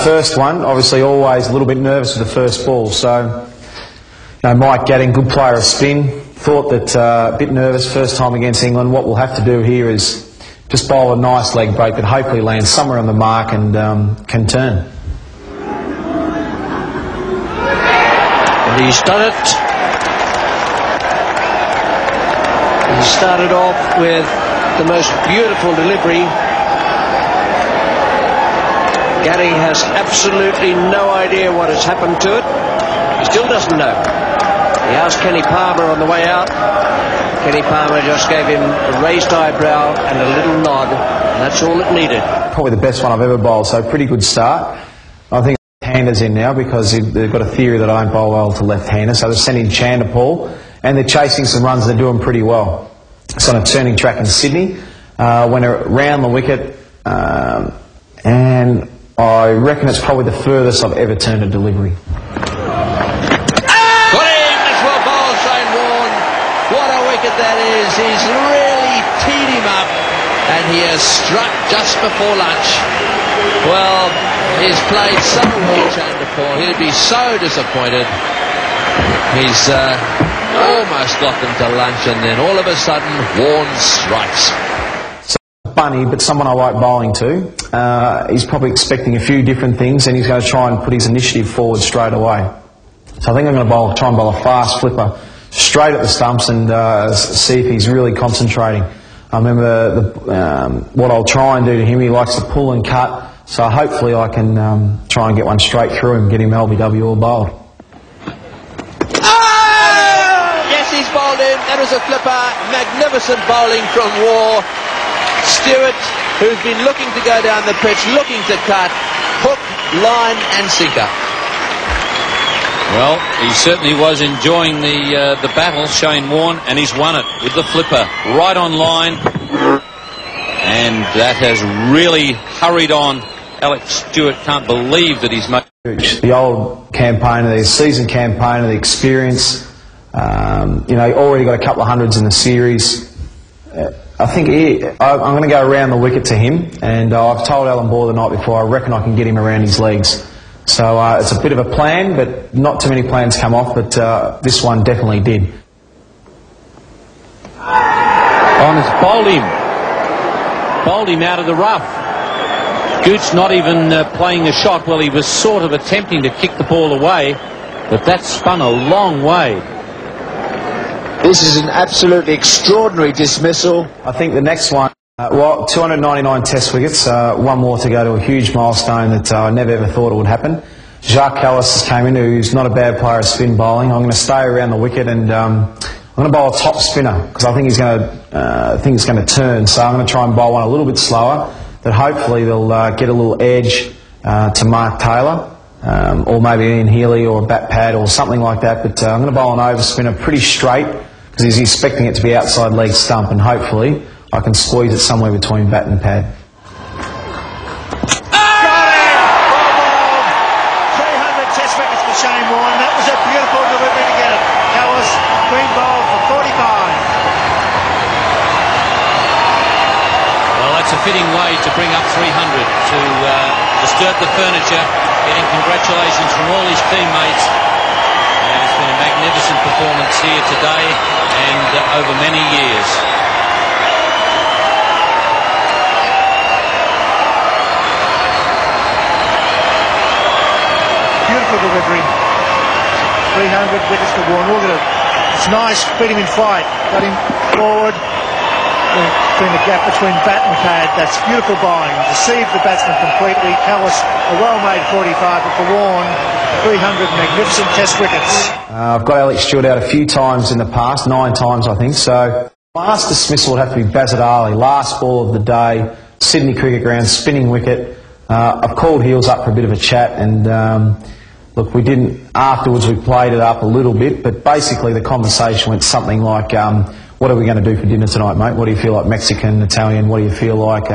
First one, obviously always a little bit nervous with the first ball. So, Mike Gadding, good player of spin, thought that a bit nervous first time against England. What we'll have to do here is just bowl a nice leg break that hopefully lands somewhere on the mark and can turn. And he's done it. He started off with the most beautiful delivery. Gadding has absolutely no idea what has happened to it. He still doesn't know. He asked Kenny Palmer on the way out. Kenny Palmer just gave him a raised eyebrow and a little nod, and that's all it needed. Probably the best one I've ever bowled, so pretty good start. I think left-handers in now because they've got a theory that I don't bowl well to left-handers, so they're sending Chanderpaul, and they're chasing some runs. They're doing pretty well. It's on a turning track in Sydney. Went around the wicket, and I reckon it's probably the furthest I've ever turned a delivery. Got him! That's well bowled, Shane Warne. What a wicket that is. He's really teed him up, and he has struck just before lunch. Well, he's played so well, Chanderpaul. He'd be so disappointed. He's almost got them to lunch, and then all of a sudden, Warne strikes. Bunny, but someone I like bowling to. He's probably expecting a few different things, and he's going to try and put his initiative forward straight away. So I think I'm going to try and bowl a fast flipper straight at the stumps and see if he's really concentrating. I remember what I'll try and do to him. He likes to pull and cut, so hopefully I can try and get one straight through him, get him LBW all bowled. Yes, he's bowled in. That was a flipper. Magnificent bowling from War. Stewart, who's been looking to go down the pitch, looking to cut, hook, line and sinker. Well, he certainly was enjoying the battle, Shane Warne, and he's won it with the flipper right on line, and that has really hurried on. Alex Stewart can't believe that he's made the old campaigner, the seasoned campaigner, the experience. Already got a couple of hundreds in the series. I think I'm going to go around the wicket to him, and I've told Alan Bohr the night before I reckon I can get him around his legs. So it's a bit of a plan, but not too many plans come off, but this one definitely did. on has bowled him out of the rough. Gooch not even playing a shot. Well, he was sort of attempting to kick the ball away, but that spun a long way. This is an absolutely extraordinary dismissal. I think the next one, 299 test wickets, one more to go to a huge milestone that I never ever thought it would happen. Jacques Kallis came in, who's not a bad player of spin bowling. I'm going to stay around the wicket, and I'm going to bowl a top spinner because I think he's going to turn. So I'm going to try and bowl one a little bit slower, that hopefully they'll get a little edge to Mark Taylor, or maybe Ian Healy or a bat pad or something like that. But I'm going to bowl an over spinner pretty straight because he's expecting it to be outside leg stump, and hopefully I can squeeze it somewhere between bat and pad. Shane Warne. That was a beautiful delivery to get it. Kallis, green ball for 45. Well, that's a fitting way to bring up 300, to disturb the furniture, getting congratulations from all his teammates. And it's been a magnificent performance here today and over many years. Beautiful delivery. 300 wickets to Warne. Look at it. It's nice. Beat him in flight. Got him forward. Between the gap between bat and pad. That's beautiful bowling. Deceived the batsman completely. Kallis, a well-made 45, but for Warne, 300 magnificent test wickets. I've got Alex Stewart out a few times in the past, 9 times I think. So last dismissal would have to be Bazit Ali. Last ball of the day, Sydney Cricket Ground, spinning wicket. I've called Heels up for a bit of a chat, and look, we didn't, afterwards we played it up a little bit, but basically the conversation went something like, what are we going to do for dinner tonight, mate? What do you feel like, Mexican, Italian? What do you feel like?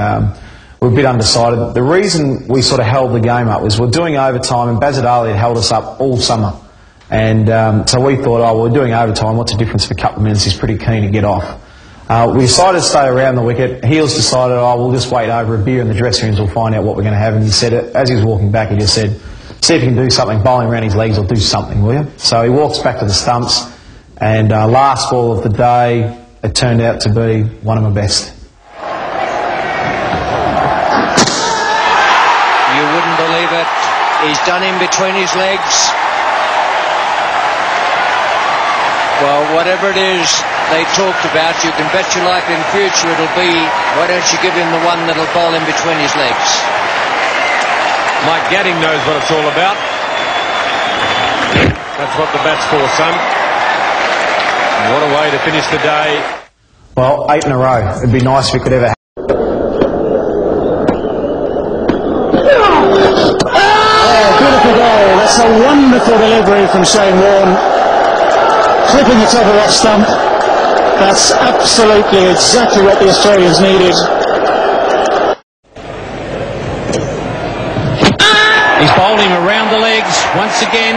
We're a bit undecided. The reason we sort of held the game up was we're doing overtime, and Bazit Ali had held us up all summer. And so we thought, oh, well, we're doing overtime, what's the difference for a couple of minutes? He's pretty keen to get off. We decided to stay around the wicket. Heels decided, we'll just wait over a beer in the dressing rooms, we'll find out what we're going to have. And he said, as he was walking back, he just said, see if you can do something, bowling around his legs, or do something, will you? So he walks back to the stumps, and last ball of the day, it turned out to be one of my best. You wouldn't believe it. He's done in between his legs. Well, whatever it is they talked about, you can bet your life in future it'll be, why don't you give him the one that'll bowl in between his legs? Mike Gadding knows what it's all about. That's what the bat's for, son. And what a way to finish the day. Well, 8 in a row. It'd be nice if we could ever have. Beautiful goal. That's a wonderful delivery from Shane Warne. Clipping the top of that stump. That's absolutely exactly what the Australians needed. He's bowled him around the legs once again.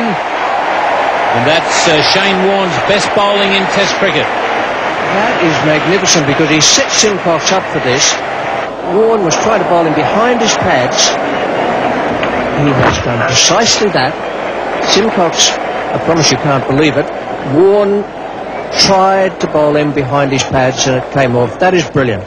And that's Shane Warne's best bowling in Test cricket. That is magnificent because he set Simcox up for this. Warne was trying to bowl him behind his pads. He has done precisely that. Simcox, I promise you can't believe it, Warne tried to bowl him behind his pads and it came off. That is brilliant.